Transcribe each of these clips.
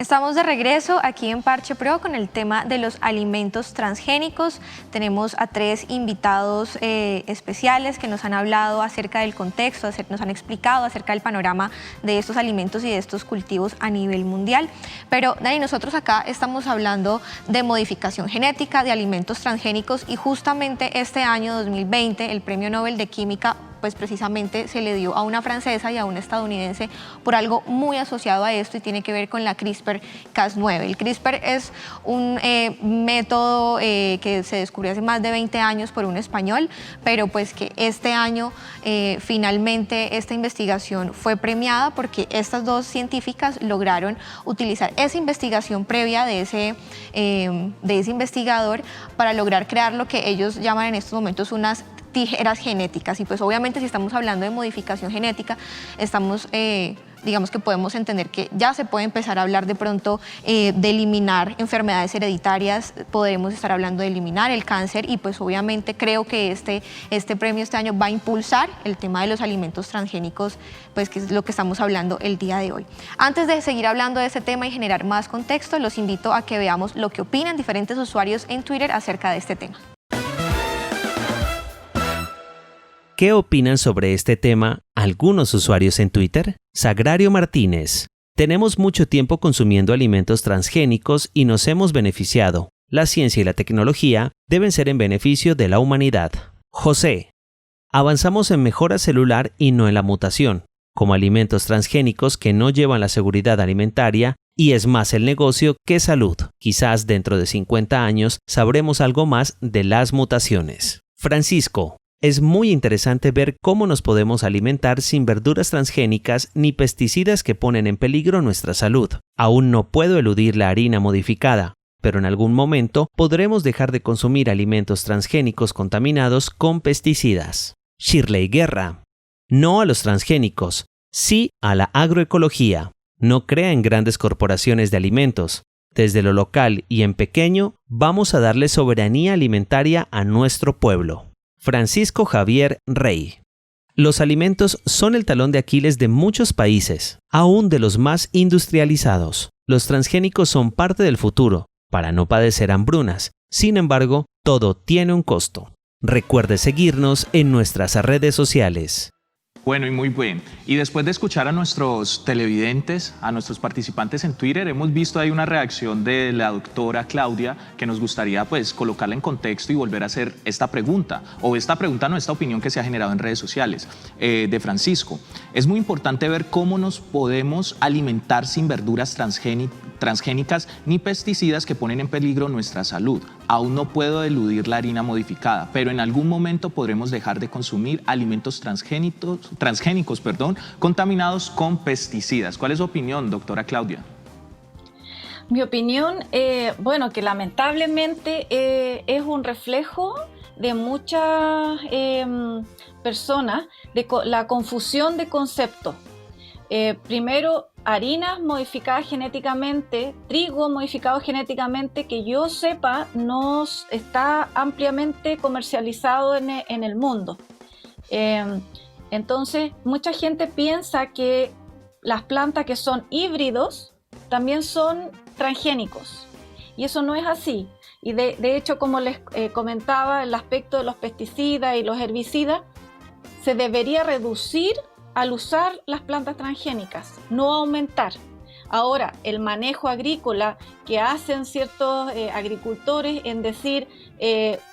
Estamos de regreso aquí en Parche Pro con el tema de los alimentos transgénicos. Tenemos a 3 invitados especiales que nos han hablado acerca del contexto, nos han explicado acerca del panorama de estos alimentos y de estos cultivos a nivel mundial. Pero, Dani, nosotros acá estamos hablando de modificación genética, de alimentos transgénicos, y justamente este año 2020 el Premio Nobel de Química pues precisamente se le dio a una francesa y a una estadounidense por algo muy asociado a esto, y tiene que ver con la CRISPR-Cas9. El CRISPR es un método que se descubrió hace más de 20 años por un español, pero pues que este año finalmente esta investigación fue premiada porque estas 2 científicas lograron utilizar esa investigación previa de ese investigador para lograr crear lo que ellos llaman en estos momentos unas tijeras genéticas. Y pues obviamente si estamos hablando de modificación genética, estamos, digamos que podemos entender que ya se puede empezar a hablar de pronto de eliminar enfermedades hereditarias, podremos estar hablando de eliminar el cáncer, y pues obviamente creo que este premio este año va a impulsar el tema de los alimentos transgénicos, pues que es lo que estamos hablando el día de hoy. Antes de seguir hablando de este tema y generar más contexto, los invito a que veamos lo que opinan diferentes usuarios en Twitter acerca de este tema. ¿Qué opinan sobre este tema algunos usuarios en Twitter? Sagrario Martínez. Tenemos mucho tiempo consumiendo alimentos transgénicos y nos hemos beneficiado. La ciencia y la tecnología deben ser en beneficio de la humanidad. José. Avanzamos en mejora celular y no en la mutación, como alimentos transgénicos que no llevan la seguridad alimentaria, y es más el negocio que salud. Quizás dentro de 50 años sabremos algo más de las mutaciones. Francisco. Es muy interesante ver cómo nos podemos alimentar sin verduras transgénicas ni pesticidas que ponen en peligro nuestra salud. Aún no puedo eludir la harina modificada, pero en algún momento podremos dejar de consumir alimentos transgénicos contaminados con pesticidas. Shirley Guerra. No a los transgénicos, sí a la agroecología. No crea en grandes corporaciones de alimentos. Desde lo local y en pequeño, vamos a darle soberanía alimentaria a nuestro pueblo. Francisco Javier Rey. Los alimentos son el talón de Aquiles de muchos países, aún de los más industrializados. Los transgénicos son parte del futuro, para no padecer hambrunas. Sin embargo, todo tiene un costo. Recuerde seguirnos en nuestras redes sociales. Bueno, y muy bien. Y después de escuchar a nuestros televidentes, a nuestros participantes en Twitter, hemos visto ahí una reacción de la doctora Claudia que nos gustaría pues colocarla en contexto y volver a hacer esta pregunta, esta opinión que se ha generado en redes sociales, de Francisco. Es muy importante ver cómo nos podemos alimentar sin verduras transgénicas ni pesticidas que ponen en peligro nuestra salud. Aún no puedo eludir la harina modificada, pero en algún momento podremos dejar de consumir alimentos transgénicos, contaminados con pesticidas. ¿Cuál es su opinión, doctora Claudia? Mi opinión, bueno, que lamentablemente es un reflejo de muchas personas, de la confusión de conceptos. Primero, harinas modificadas genéticamente, trigo modificado genéticamente, que yo sepa no está ampliamente comercializado en el mundo. Entonces, mucha gente piensa que las plantas que son híbridos también son transgénicos, y eso no es así. Y de hecho, como les comentaba, el aspecto de los pesticidas y los herbicidas se debería reducir al usar las plantas transgénicas, no aumentar. Ahora, el manejo agrícola que hacen ciertos agricultores en decir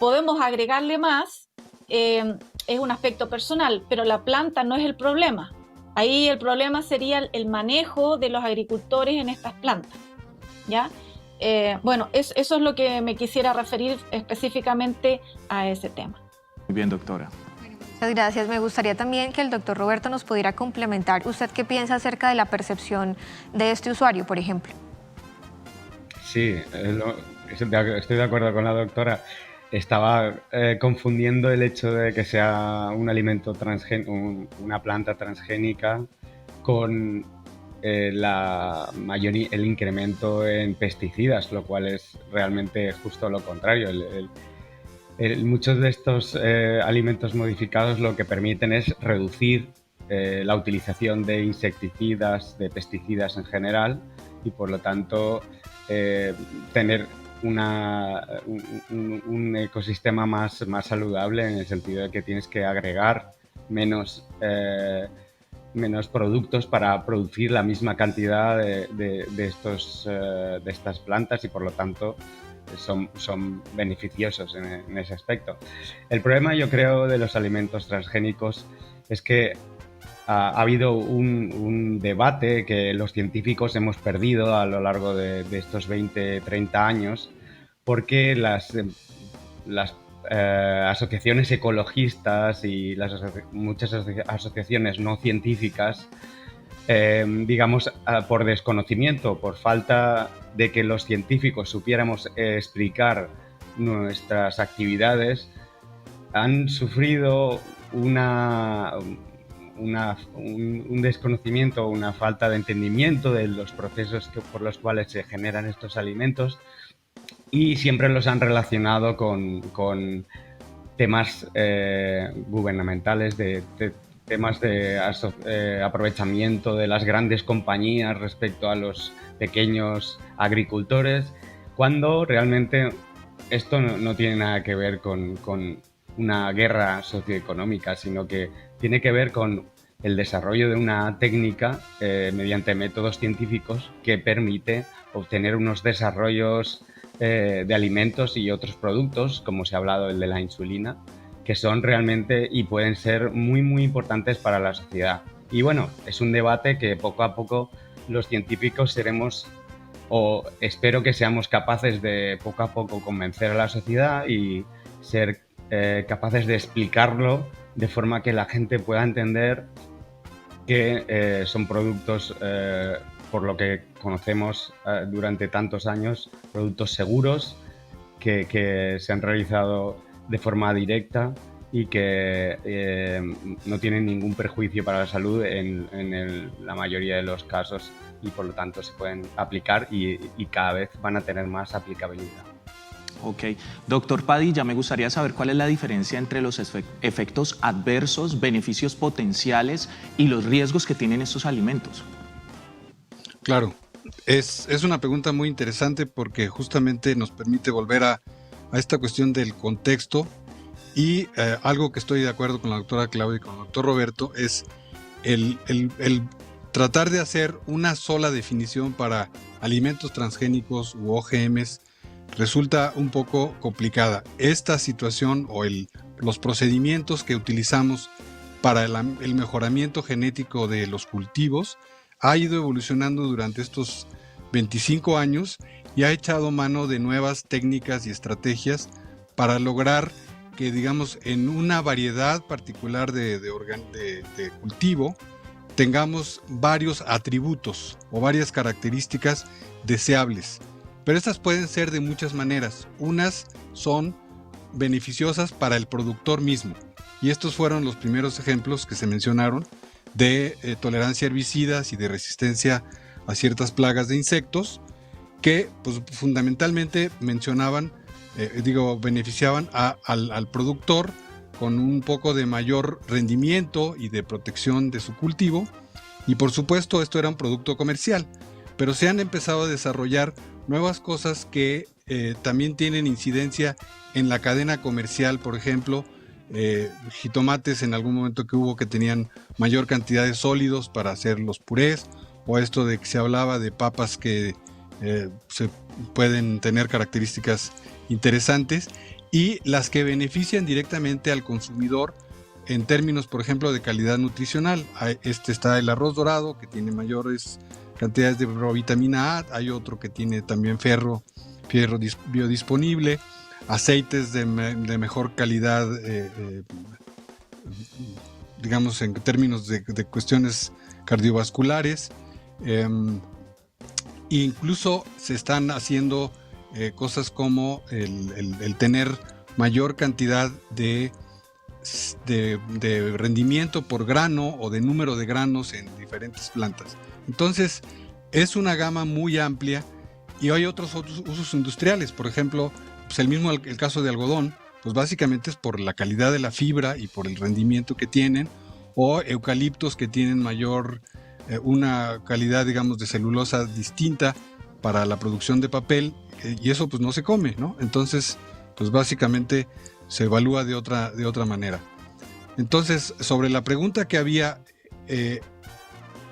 podemos agregarle más, es un aspecto personal, pero la planta no es el problema. Ahí el problema sería el manejo de los agricultores en estas plantas, ¿ya? Bueno, eso es lo que me quisiera referir específicamente a ese tema. Muy bien, doctora. Muchas gracias. Me gustaría también que el doctor Roberto nos pudiera complementar. ¿Usted qué piensa acerca de la percepción de este usuario, por ejemplo? Sí, estoy de acuerdo con la doctora. Estaba confundiendo el hecho de que sea un alimento una planta transgénica con el incremento en pesticidas, lo cual es realmente justo lo contrario. Muchos de estos alimentos modificados lo que permiten es reducir la utilización de insecticidas, de pesticidas en general, y por lo tanto tener un ecosistema más saludable, en el sentido de que tienes que agregar menos productos para producir la misma cantidad de estas plantas, y por lo tanto son beneficiosos en ese aspecto. El problema, yo creo, de los alimentos transgénicos es que ha habido un debate que los científicos hemos perdido a lo largo de estos 20-30 años, porque las asociaciones ecologistas y muchas asociaciones no científicas, digamos, por desconocimiento, por falta de que los científicos supiéramos explicar nuestras actividades, han sufrido un desconocimiento, una falta de entendimiento de los procesos por los cuales se generan estos alimentos, y siempre los han relacionado con temas gubernamentales, temas de aprovechamiento de las grandes compañías respecto a los pequeños agricultores, cuando realmente esto no tiene nada que ver con una guerra socioeconómica, sino que tiene que ver con el desarrollo de una técnica mediante métodos científicos que permite obtener unos desarrollos de alimentos y otros productos, como se ha hablado, el de la insulina, que son realmente y pueden ser muy, muy importantes para la sociedad. Y bueno, es un debate que poco a poco los científicos seremos, o espero que seamos capaces de poco a poco convencer a la sociedad y ser capaces de explicarlo de forma que la gente pueda entender que son productos, por lo que conocemos durante tantos años, productos seguros que se han realizado de forma directa y que no tienen ningún perjuicio para la salud en la mayoría de los casos, y por lo tanto se pueden aplicar y cada vez van a tener más aplicabilidad. Ok. Doctor Padilla, me gustaría saber cuál es la diferencia entre los efectos adversos, beneficios potenciales y los riesgos que tienen estos alimentos. Claro, es una pregunta muy interesante porque justamente nos permite volver a esta cuestión del contexto, y algo que estoy de acuerdo con la doctora Claudia y con el doctor Roberto es el tratar de hacer una sola definición para alimentos transgénicos u OGMs resulta un poco complicada. Esta situación o los procedimientos que utilizamos para el mejoramiento genético de los cultivos ha ido evolucionando durante estos 25 años y ha echado mano de nuevas técnicas y estrategias para lograr que, digamos, en una variedad particular de cultivo tengamos varios atributos o varias características deseables. Pero estas pueden ser de muchas maneras. Unas son beneficiosas para el productor mismo, y estos fueron los primeros ejemplos que se mencionaron de tolerancia a herbicidas y de resistencia a ciertas plagas de insectos que pues, fundamentalmente beneficiaban al productor con un poco de mayor rendimiento y de protección de su cultivo, y por supuesto esto era un producto comercial, pero se han empezado a desarrollar nuevas cosas que también tienen incidencia en la cadena comercial. Por ejemplo, jitomates en algún momento que hubo que tenían mayor cantidad de sólidos para hacer los purés, o esto de que se hablaba de papas que se pueden tener características interesantes, y las que benefician directamente al consumidor en términos, por ejemplo, de calidad nutricional. Está el arroz dorado, que tiene mayores cantidades de provitamina A, hay otro que tiene también fierro biodisponible, aceites de mejor calidad, digamos en términos de cuestiones cardiovasculares, incluso se están haciendo cosas como el tener mayor cantidad de rendimiento por grano o de número de granos en diferentes plantas. Entonces es una gama muy amplia, y hay otros usos industriales. Por ejemplo, pues el caso de algodón, pues básicamente es por la calidad de la fibra y por el rendimiento que tienen, o eucaliptos que tienen mayor una calidad, digamos, de celulosa distinta para la producción de papel, y eso pues no se come, ¿no? Entonces, pues básicamente se evalúa de otra manera. Entonces, sobre la pregunta que había,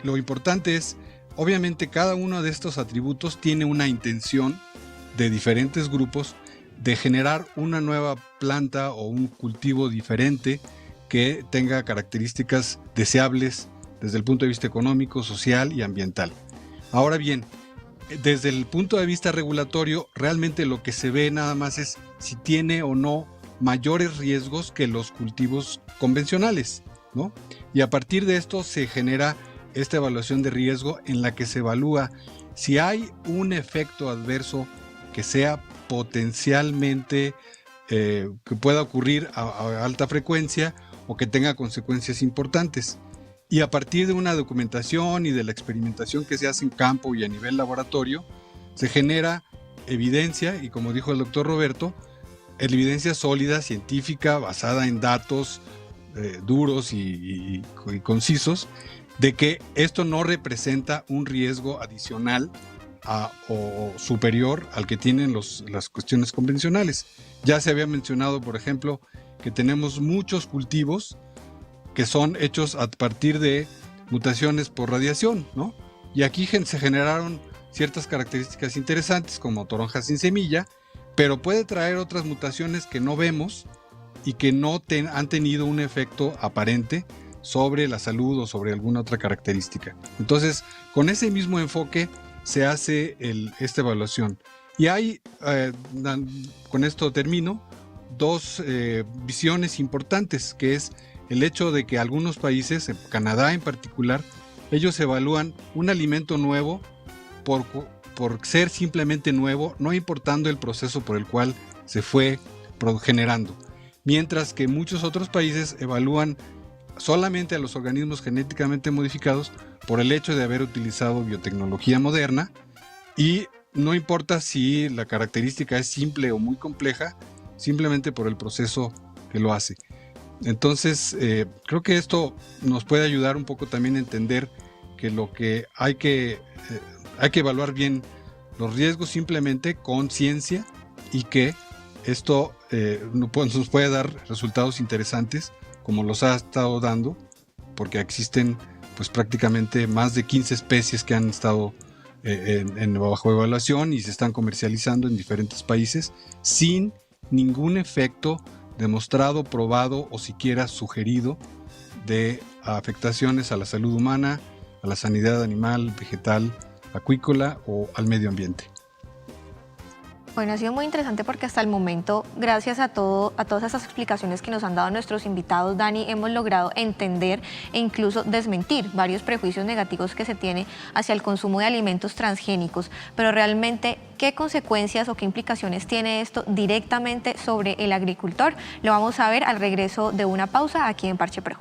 lo importante es, obviamente cada uno de estos atributos tiene una intención de diferentes grupos de generar una nueva planta o un cultivo diferente que tenga características deseables desde el punto de vista económico, social y ambiental. Ahora bien, desde el punto de vista regulatorio, realmente lo que se ve nada más es si tiene o no mayores riesgos que los cultivos convencionales, ¿no? Y a partir de esto se genera esta evaluación de riesgo en la que se evalúa si hay un efecto adverso que sea potencialmente que pueda ocurrir a alta frecuencia o que tenga consecuencias importantes. Y a partir de una documentación y de la experimentación que se hace en campo y a nivel laboratorio, se genera evidencia, y como dijo el doctor Roberto, evidencia sólida, científica, basada en datos duros y concisos, de que esto no representa un riesgo adicional o superior al que tienen las cuestiones convencionales. Ya se había mencionado, por ejemplo, que tenemos muchos cultivos que son hechos a partir de mutaciones por radiación, ¿no? Y aquí se generaron ciertas características interesantes como toronjas sin semilla, pero puede traer otras mutaciones que no vemos y que no han tenido un efecto aparente sobre la salud o sobre alguna otra característica. Entonces, con ese mismo enfoque se hace esta evaluación. Y hay, con esto termino, dos visiones importantes, que es el hecho de que algunos países, en Canadá en particular, ellos evalúan un alimento nuevo por ser simplemente nuevo, no importando el proceso por el cual se fue generando. Mientras que muchos otros países evalúan solamente a los organismos genéticamente modificados por el hecho de haber utilizado biotecnología moderna, y no importa si la característica es simple o muy compleja, simplemente por el proceso que lo hace. Entonces, creo que esto nos puede ayudar un poco también a entender que lo que hay que evaluar bien los riesgos simplemente con ciencia, y que esto nos puede dar resultados interesantes como los ha estado dando, porque existen pues prácticamente más de 15 especies que han estado bajo evaluación y se están comercializando en diferentes países sin ningún efecto demostrado, probado o siquiera sugerido de afectaciones a la salud humana, a la sanidad animal, vegetal, acuícola o al medio ambiente. Bueno, ha sido muy interesante porque hasta el momento, gracias a todas esas explicaciones que nos han dado nuestros invitados, Dani, hemos logrado entender e incluso desmentir varios prejuicios negativos que se tiene hacia el consumo de alimentos transgénicos. Pero realmente, ¿qué consecuencias o qué implicaciones tiene esto directamente sobre el agricultor? Lo vamos a ver al regreso de una pausa aquí en Parche Pro.